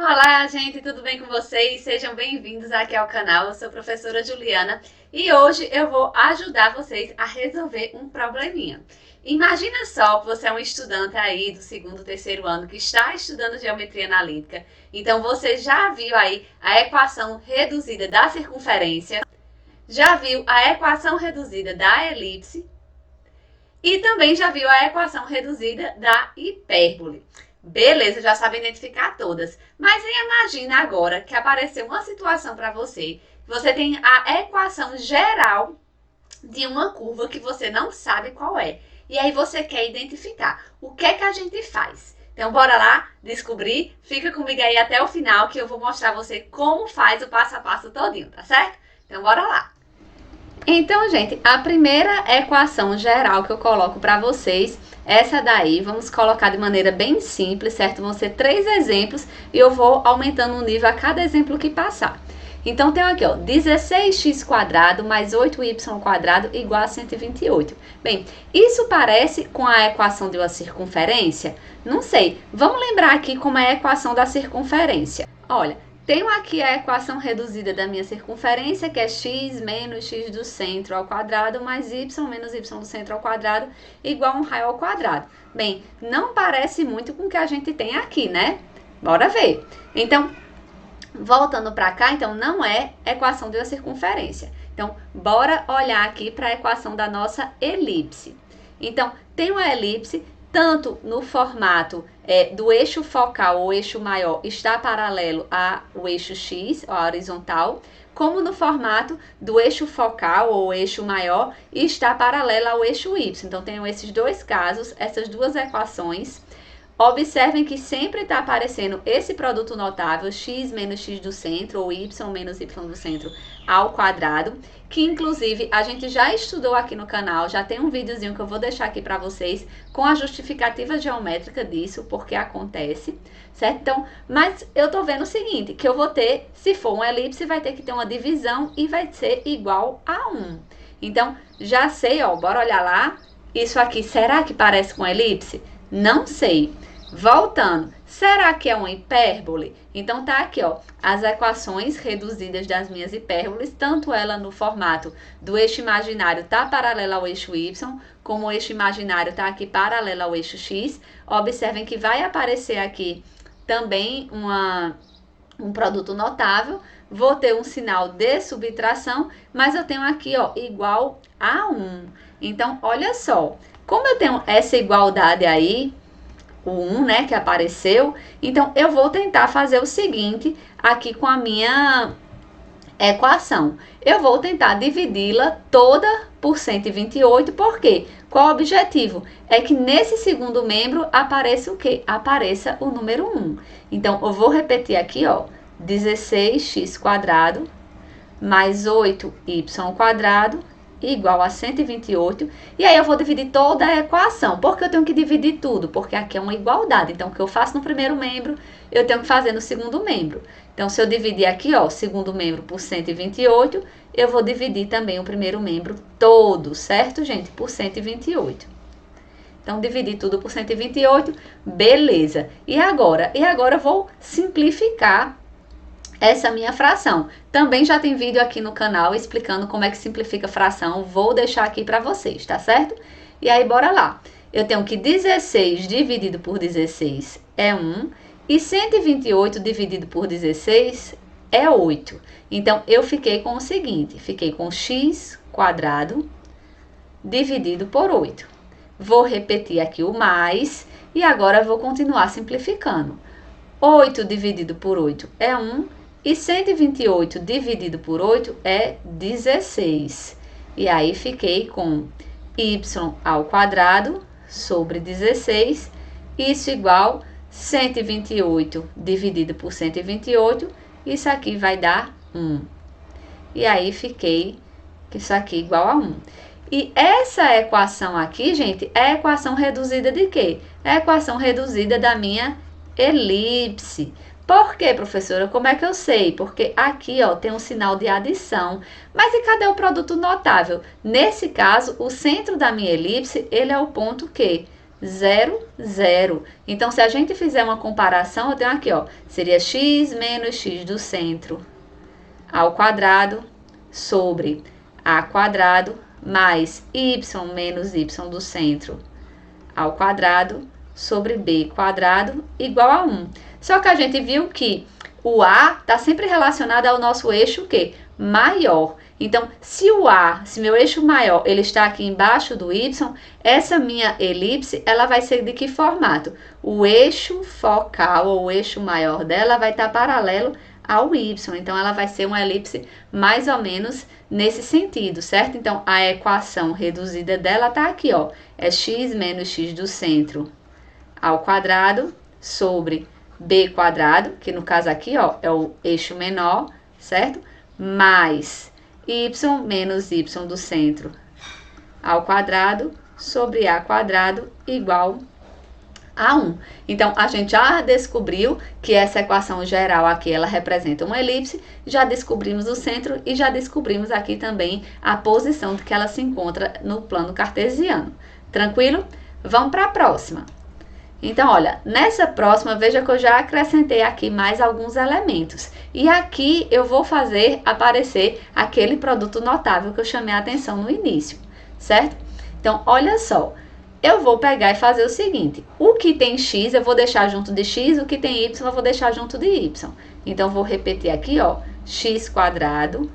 Olá, gente, tudo bem com vocês? Sejam bem-vindos aqui ao canal. Eu sou a professora Juliana e hoje eu vou ajudar vocês a resolver um probleminha. Imagina só que você é um estudante aí do segundo, terceiro ano que está estudando geometria analítica. Então você já viu aí a equação reduzida da circunferência, já viu a equação reduzida da elipse e também já viu a equação reduzida da hipérbole. Beleza, já sabe identificar todas. Mas imagina agora que apareceu uma situação para você. Você tem a equação geral de uma curva que você não sabe qual é. E aí você quer identificar. O que é que a gente faz? Então bora lá descobrir. Fica comigo aí até o final que eu vou mostrar a você como faz o passo a passo todinho, tá certo? Então bora lá. Então, gente, a primeira equação geral que eu coloco para vocês, essa daí, vamos colocar de maneira bem simples, certo? Vão ser 3 exemplos e eu vou aumentando o nível a cada exemplo que passar. Então, tem aqui, ó, 16x² mais 8y² igual a 128. Bem, isso parece com a equação de uma circunferência? Não sei. Vamos lembrar aqui como é a equação da circunferência. Olha, tenho aqui a equação reduzida da minha circunferência, que é x menos x do centro ao quadrado, mais y menos y do centro ao quadrado, igual a um raio ao quadrado. Bem, não parece muito com o que a gente tem aqui, né? Bora ver. Então, voltando para cá, então não é equação de uma circunferência. Então, bora olhar aqui para a equação da nossa elipse. Então, tem uma elipse, tanto no formato do eixo focal ou eixo maior está paralelo ao eixo x, a horizontal, como no formato do eixo focal ou eixo maior está paralelo ao eixo y. Então, tenho esses dois casos, essas duas equações. Observem que sempre está aparecendo esse produto notável, x menos x do centro, ou y menos y do centro ao quadrado, que inclusive a gente já estudou aqui no canal, já tem um videozinho que eu vou deixar aqui para vocês, com a justificativa geométrica disso, porque acontece, certo? Então, mas eu tô vendo o seguinte, que eu vou ter, se for uma elipse, vai ter que ter uma divisão e vai ser igual a 1. Então, já sei, ó, bora olhar lá, isso aqui, será que parece com elipse? Não sei. Voltando, será que é uma hipérbole? Então tá aqui, ó, as equações reduzidas das minhas hipérboles, tanto ela no formato do eixo imaginário tá paralelo ao eixo y, como o eixo imaginário tá aqui paralelo ao eixo x. Observem que vai aparecer aqui também um produto notável. Vou ter um sinal de subtração, mas eu tenho aqui, ó, igual a 1. Então, olha só, como eu tenho essa igualdade aí, o 1, né, que apareceu, então eu vou tentar fazer o seguinte aqui com a minha equação. Eu vou tentar dividi-la toda por 128, por quê? Qual o objetivo? É que nesse segundo membro apareça o quê? Apareça o número 1. Então, eu vou repetir aqui, ó, 16x² mais 8y² igual a 128, e aí eu vou dividir toda a equação. Por que eu tenho que dividir tudo? Porque aqui é uma igualdade, então o que eu faço no primeiro membro, eu tenho que fazer no segundo membro. Então, se eu dividir aqui, ó, o segundo membro por 128, eu vou dividir também o primeiro membro todo, certo, gente? Por 128. Então, dividir tudo por 128, beleza. E agora? E agora eu vou simplificar essa minha fração. Também já tem vídeo aqui no canal explicando como é que simplifica fração. Vou deixar aqui para vocês, tá certo? E aí, bora lá. Eu tenho que 16 dividido por 16 é 1. E 128 dividido por 16 é 8. Então, eu fiquei com o seguinte. Fiquei com x² dividido por 8. Vou repetir aqui o mais. E agora, vou continuar simplificando. 8 dividido por 8 é 1. E 128 dividido por 8 é 16. E aí, fiquei com y² sobre 16. Isso igual 128 dividido por 128. Isso aqui vai dar 1. E aí, fiquei com isso aqui igual a 1. E essa equação aqui, gente, é a equação reduzida de quê? É a equação reduzida da minha elipse. Por quê, professora? Como é que eu sei? Porque aqui, ó, tem um sinal de adição. Mas e cadê o produto notável? Nesse caso, o centro da minha elipse, ele é o ponto Q. 0, 0. Então, se a gente fizer uma comparação, eu tenho aqui, ó, seria x menos x do centro ao quadrado sobre a quadrado mais y menos y do centro ao quadrado sobre b quadrado igual a 1. Só que a gente viu que o A está sempre relacionado ao nosso eixo o quê? Maior. Então, se meu eixo maior, ele está aqui embaixo do y, essa minha elipse, ela vai ser de que formato? O eixo focal, ou o eixo maior dela, vai estar paralelo ao y. Então, ela vai ser uma elipse mais ou menos nesse sentido, certo? Então, a equação reduzida dela está aqui, ó. É x menos x do centro ao quadrado sobre b quadrado, que no caso aqui, ó, é o eixo menor, certo? Mais y menos y do centro ao quadrado sobre a quadrado igual a 1. Então, a gente já descobriu que essa equação geral aqui, ela representa uma elipse, já descobrimos o centro e já descobrimos aqui também a posição que ela se encontra no plano cartesiano. Tranquilo? Vamos para a próxima. Então, olha, nessa próxima, veja que eu já acrescentei aqui mais alguns elementos. E aqui eu vou fazer aparecer aquele produto notável que eu chamei a atenção no início, certo? Então, olha só, eu vou pegar e fazer o seguinte, o que tem x eu vou deixar junto de x, o que tem y eu vou deixar junto de y. Então, vou repetir aqui, ó, x quadrado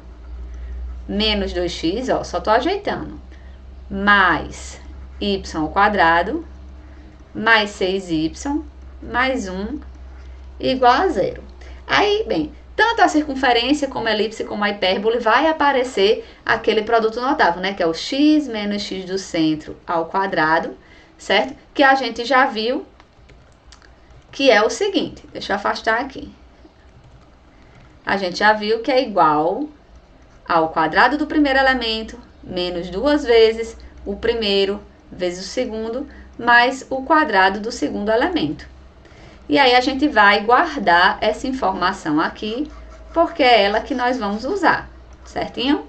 menos 2x, ó, só tô ajeitando, mais y ao quadrado mais 6y, mais 1, igual a 0. Aí, bem, tanto a circunferência como a elipse como a hipérbole vai aparecer aquele produto notável, né? Que é o x menos x do centro ao quadrado, certo? Que a gente já viu que é o seguinte, deixa eu afastar aqui. A gente já viu que é igual ao quadrado do primeiro elemento, menos 2 vezes o primeiro, vezes o segundo, mais o quadrado do segundo elemento. E aí a gente vai guardar essa informação aqui, porque é ela que nós vamos usar, certinho?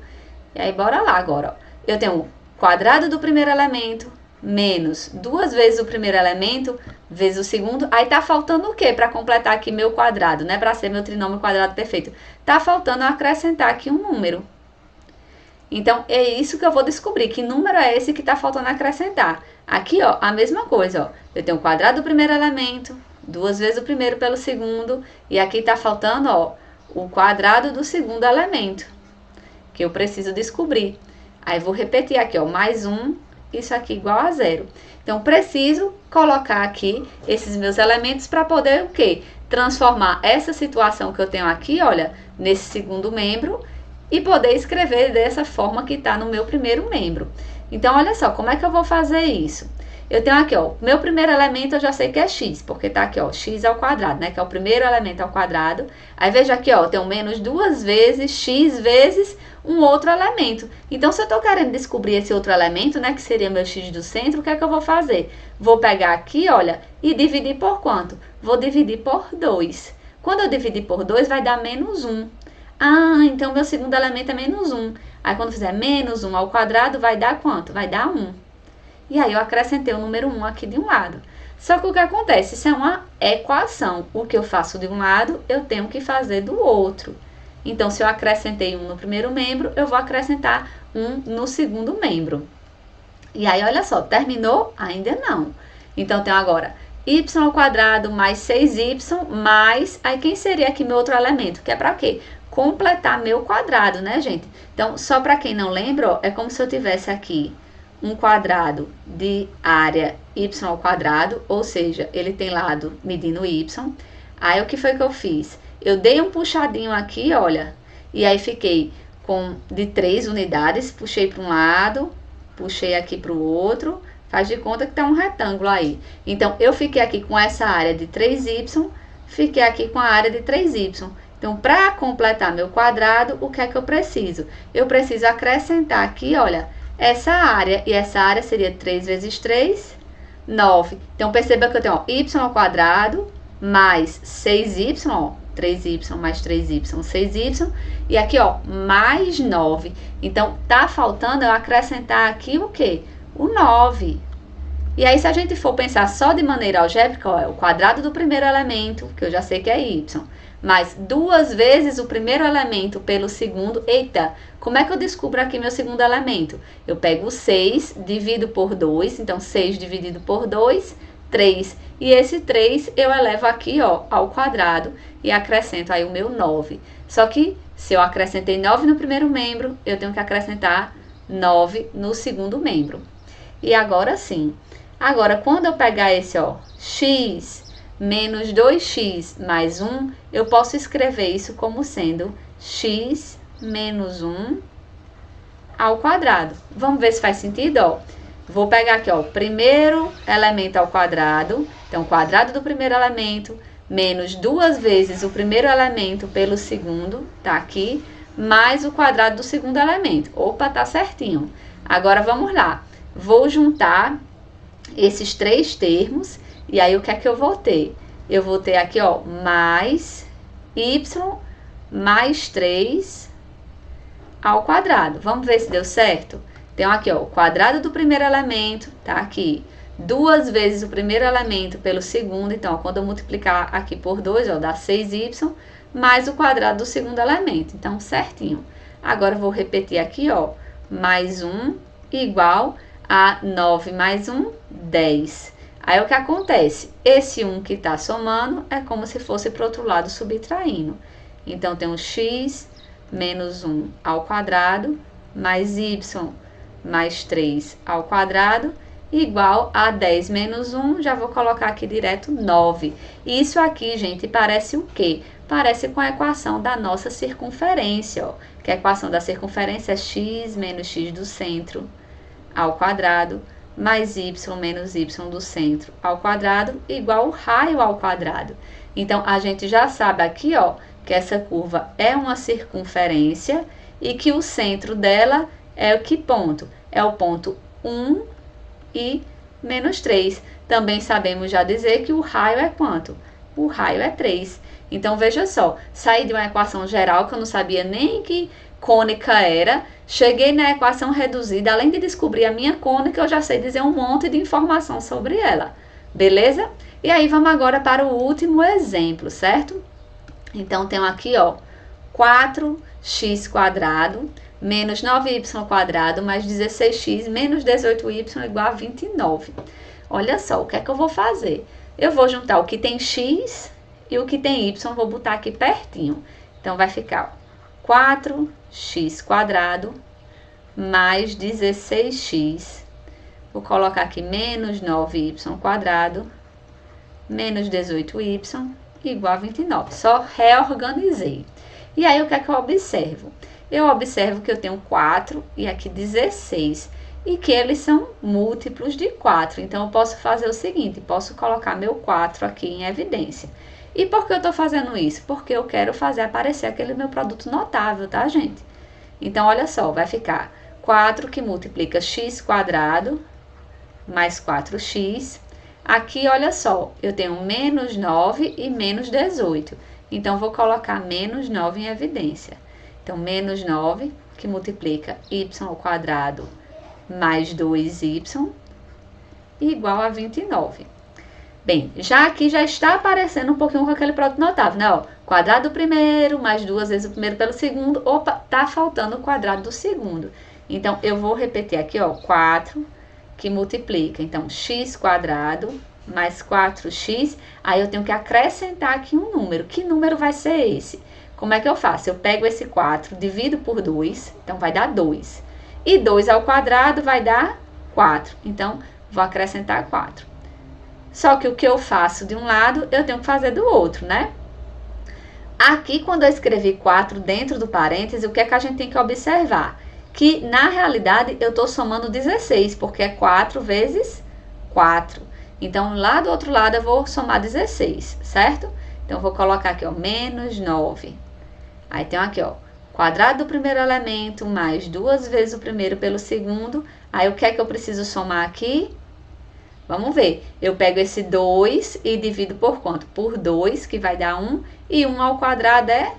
E aí bora lá agora, ó. Eu tenho o quadrado do primeiro elemento, menos 2 vezes o primeiro elemento, vezes o segundo. Aí tá faltando o quê para completar aqui meu quadrado, né? Para ser meu trinômio quadrado perfeito. Tá faltando acrescentar aqui um número. Então, é isso que eu vou descobrir, que número é esse que está faltando acrescentar. Aqui, ó, a mesma coisa, ó. Eu tenho o quadrado do primeiro elemento, 2 vezes o primeiro pelo segundo, e aqui está faltando, ó, o quadrado do segundo elemento, que eu preciso descobrir. Aí, vou repetir aqui, ó, mais 1, isso aqui igual a 0. Então, preciso colocar aqui esses meus elementos para poder o quê? Transformar essa situação que eu tenho aqui, olha, nesse segundo membro, e poder escrever dessa forma que está no meu primeiro membro. Então, olha só, como é que eu vou fazer isso? Eu tenho aqui, ó, meu primeiro elemento eu já sei que é x, porque tá aqui, ó, x ao quadrado, né, que é o primeiro elemento ao quadrado. Aí, veja aqui, ó, eu tenho menos 2 vezes x vezes um outro elemento. Então, se eu tô querendo descobrir esse outro elemento, né, que seria meu x do centro, o que é que eu vou fazer? Vou pegar aqui, olha, e dividir por quanto? Vou dividir por 2. Quando eu dividir por 2, vai dar menos 1. Ah, então meu segundo elemento é menos 1. Aí, quando fizer menos 1 ao quadrado, vai dar quanto? Vai dar 1. E aí, eu acrescentei o número 1 aqui de um lado. Só que o que acontece? Isso é uma equação. O que eu faço de um lado, eu tenho que fazer do outro. Então, se eu acrescentei 1 no primeiro membro, eu vou acrescentar 1 no segundo membro. E aí, olha só, terminou? Ainda não. Então, tenho agora y ao quadrado mais 6y mais... Aí, quem seria aqui meu outro elemento? Que é para quê? Completar meu quadrado, né, gente? Então, só para quem não lembra, ó, é como se eu tivesse aqui um quadrado de área y ao quadrado, ou seja, ele tem lado medindo y. Aí, o que foi que eu fiz? Eu dei um puxadinho aqui, olha, e aí fiquei com de 3 unidades, puxei para um lado, puxei aqui para o outro, faz de conta que tá um retângulo aí. Então, eu fiquei aqui com essa área de 3y, fiquei aqui com a área de 3y. Então, para completar meu quadrado, o que é que eu preciso? Eu preciso acrescentar aqui, olha, essa área. E essa área seria 3 vezes 3, 9. Então, perceba que eu tenho, ó, y ao quadrado mais 6y, ó, 3y mais 3y, 6y. E aqui, ó, mais 9. Então, tá faltando eu acrescentar aqui o quê? O 9. E aí, se a gente for pensar só de maneira algébrica, ó, é o quadrado do primeiro elemento, que eu já sei que é y, mais 2 vezes o primeiro elemento pelo segundo. Eita, como é que eu descubro aqui meu segundo elemento? Eu pego o 6, divido por 2, então 6 dividido por 2, 3. E esse 3 eu elevo aqui, ó, ao quadrado e acrescento aí o meu 9. Só que se eu acrescentei 9 no primeiro membro, eu tenho que acrescentar 9 no segundo membro. E agora sim. Agora, quando eu pegar esse, ó, x menos 2x mais 1, eu posso escrever isso como sendo x menos 1 ao quadrado. Vamos ver se faz sentido, ó. Vou pegar aqui, ó, o primeiro elemento ao quadrado. Então, o quadrado do primeiro elemento menos 2 vezes o primeiro elemento pelo segundo, tá aqui, mais o quadrado do segundo elemento. Opa, tá certinho. Agora, vamos lá. Vou juntar esses 3 termos, e aí o que é que eu vou ter? Eu vou ter aqui, ó, mais y mais 3 ao quadrado. Vamos ver se deu certo? Então, aqui, ó, o quadrado do primeiro elemento, tá aqui, 2 vezes o primeiro elemento pelo segundo. Então, ó, quando eu multiplicar aqui por 2, ó, dá 6y, mais o quadrado do segundo elemento. Então, certinho. Agora, eu vou repetir aqui, ó, mais 1 igual a 9 mais 1, 10. Aí o que acontece? Esse 1 que está somando é como se fosse para o outro lado subtraindo. Então, tem um x menos 1 ao quadrado, mais y mais 3 ao quadrado, igual a 10 menos 1, já vou colocar aqui direto 9. Isso aqui, gente, parece o quê? Parece com a equação da nossa circunferência, ó. Que a equação da circunferência é x menos x do centro ao quadrado, mais y menos y do centro ao quadrado, igual ao raio ao quadrado. Então, a gente já sabe aqui, ó, que essa curva é uma circunferência e que o centro dela é o que ponto? É o ponto 1 e menos 3. Também sabemos já dizer que o raio é quanto? O raio é 3. Então, veja só, saí de uma equação geral que eu não sabia nem que cônica era, cheguei na equação reduzida, além de descobrir a minha cônica, eu já sei dizer um monte de informação sobre ela, beleza? E aí, vamos agora para o último exemplo, certo? Então, tenho aqui, ó, 4x² menos 9y² mais 16x menos 18y igual a 29. Olha só, o que é que eu vou fazer? Eu vou juntar o que tem x e o que tem y, vou botar aqui pertinho. Então, vai ficar 4x² mais 16x. Vou colocar aqui menos 9y² menos 18y igual a 29. Só reorganizei. E aí, o que é que eu observo? Eu observo que eu tenho 4 e aqui 16. E que eles são múltiplos de 4. Então, eu posso fazer o seguinte, posso colocar meu 4 aqui em evidência. E por que eu estou fazendo isso? Porque eu quero fazer aparecer aquele meu produto notável, tá, gente? Então, olha só, vai ficar 4 que multiplica x² mais 4x. Aqui, olha só, eu tenho menos 9 e menos 18. Então, vou colocar menos 9 em evidência. Então, menos 9 que multiplica y² mais 2y igual a 29. Bem, já aqui já está aparecendo um pouquinho com aquele produto notável, né? Ó, quadrado do primeiro, mais 2 vezes o primeiro pelo segundo. Opa, tá faltando o quadrado do segundo. Então, eu vou repetir aqui, ó, 4 que multiplica. Então, x² mais 4x. Aí, eu tenho que acrescentar aqui um número. Que número vai ser esse? Como é que eu faço? Eu pego esse 4, divido por 2, então vai dar 2. E 2 ao quadrado vai dar 4. Então, vou acrescentar 4. Só que o que eu faço de um lado, eu tenho que fazer do outro, né? Aqui, quando eu escrevi 4 dentro do parêntese, o que é que a gente tem que observar? Que, na realidade, eu estou somando 16, porque é 4 vezes 4. Então, lá do outro lado, eu vou somar 16, certo? Então, eu vou colocar aqui, ó, menos 9. Aí, tem aqui, ó, quadrado do primeiro elemento mais 2 vezes o primeiro pelo segundo. Aí, o que é que eu preciso somar aqui? Vamos ver. Eu pego esse 2 e divido por quanto? Por 2, que vai dar 1. E 1 ao quadrado é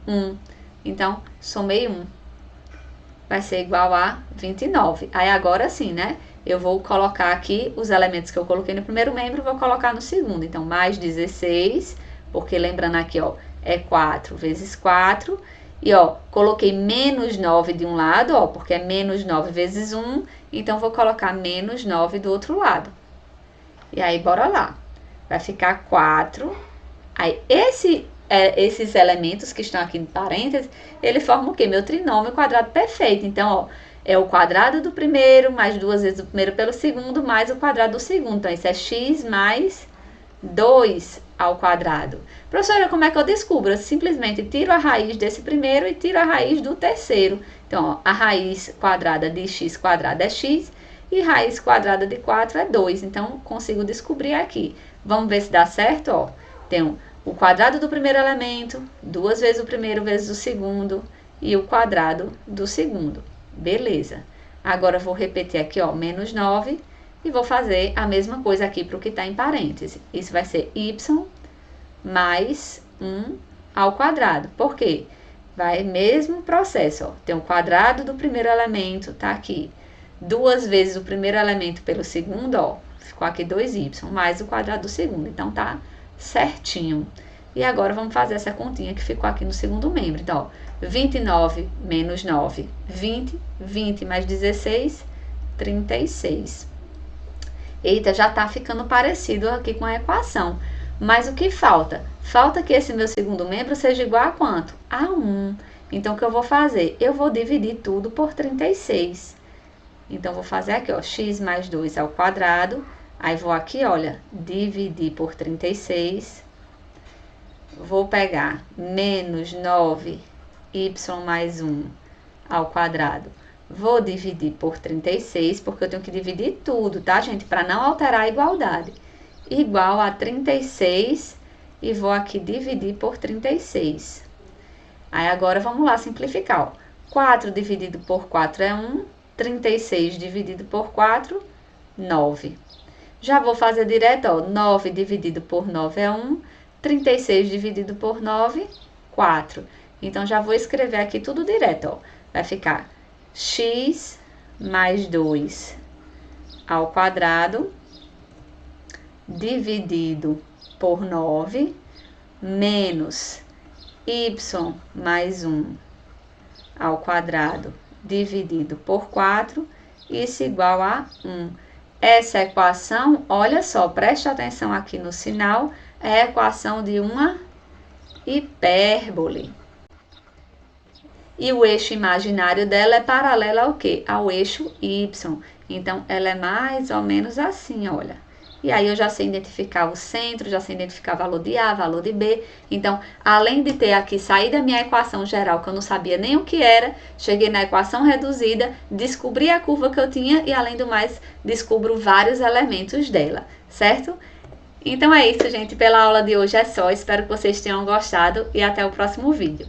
1. Então, somei 1. Vai ser igual a 29. Aí, agora sim, né? eu vou colocar aqui os elementos que eu coloquei no primeiro membro, vou colocar no segundo. Então, mais 16, porque lembrando aqui, ó, é 4 vezes 4. E, ó, coloquei menos 9 de um lado, ó, porque é menos 9 vezes 1. Então, vou colocar menos 9 do outro lado. E aí, bora lá. Vai ficar 4. Aí, esses elementos que estão aqui em parênteses, ele forma o quê? Meu trinômio quadrado perfeito. Então, ó, é o quadrado do primeiro, mais 2 vezes o primeiro pelo segundo, mais o quadrado do segundo. Então, isso é x mais 2 ao quadrado. Professora, como é que eu descubro? Eu simplesmente tiro a raiz desse primeiro e tiro a raiz do terceiro. Então, ó, a raiz quadrada de x quadrado é x e raiz quadrada de 4 é 2. Então, consigo descobrir aqui. Vamos ver se dá certo, ó. Tem o quadrado do primeiro elemento, 2 vezes o primeiro vezes o segundo e o quadrado do segundo. Beleza. Agora, vou repetir aqui, ó, menos 9 e vou fazer a mesma coisa aqui para o que está em parêntese. Isso vai ser y mais 1 ao quadrado. Por quê? Vai mesmo processo, ó. Tem o quadrado do primeiro elemento, tá aqui. 2 vezes o primeiro elemento pelo segundo, ó. Ficou aqui 2y, mais o quadrado do segundo. Então, tá certinho. E agora, vamos fazer essa continha que ficou aqui no segundo membro. Então, ó, 29 menos 9, 20. 20 mais 16, 36. Eita, já tá ficando parecido aqui com a equação. Mas o que falta? Falta que esse meu segundo membro seja igual a quanto? A 1. Então, o que eu vou fazer? Eu vou dividir tudo por 36. Então, vou fazer aqui, ó, x mais 2 ao quadrado. Aí, vou aqui, olha, dividir por 36. Vou pegar menos 9y mais 1 ao quadrado. Vou dividir por 36, porque eu tenho que dividir tudo, tá, gente? Para não alterar a igualdade. Igual a 36, e vou aqui dividir por 36. Aí, agora, vamos lá simplificar, ó. 4 dividido por 4 é 1, 36 dividido por 4, 9. Já vou fazer direto, ó, 9 dividido por 9 é 1, 36 dividido por 9, 4. Então, já vou escrever aqui tudo direto, ó. Vai ficar x mais 2 ao quadrado, dividido por 9, menos y mais 1 ao quadrado, dividido por 4, isso igual a 1. Essa equação, olha só, preste atenção aqui no sinal, é a equação de uma hipérbole. E o eixo imaginário dela é paralelo ao quê? Ao eixo y. Então, ela é mais ou menos assim, olha. E aí, eu já sei identificar o centro, já sei identificar valor de A, valor de B. Então, além de ter aqui saído da minha equação geral, que eu não sabia nem o que era, cheguei na equação reduzida, descobri a curva que eu tinha e, além do mais, descubro vários elementos dela, certo? Então, é isso, gente. Pela aula de hoje é só. Espero que vocês tenham gostado e até o próximo vídeo.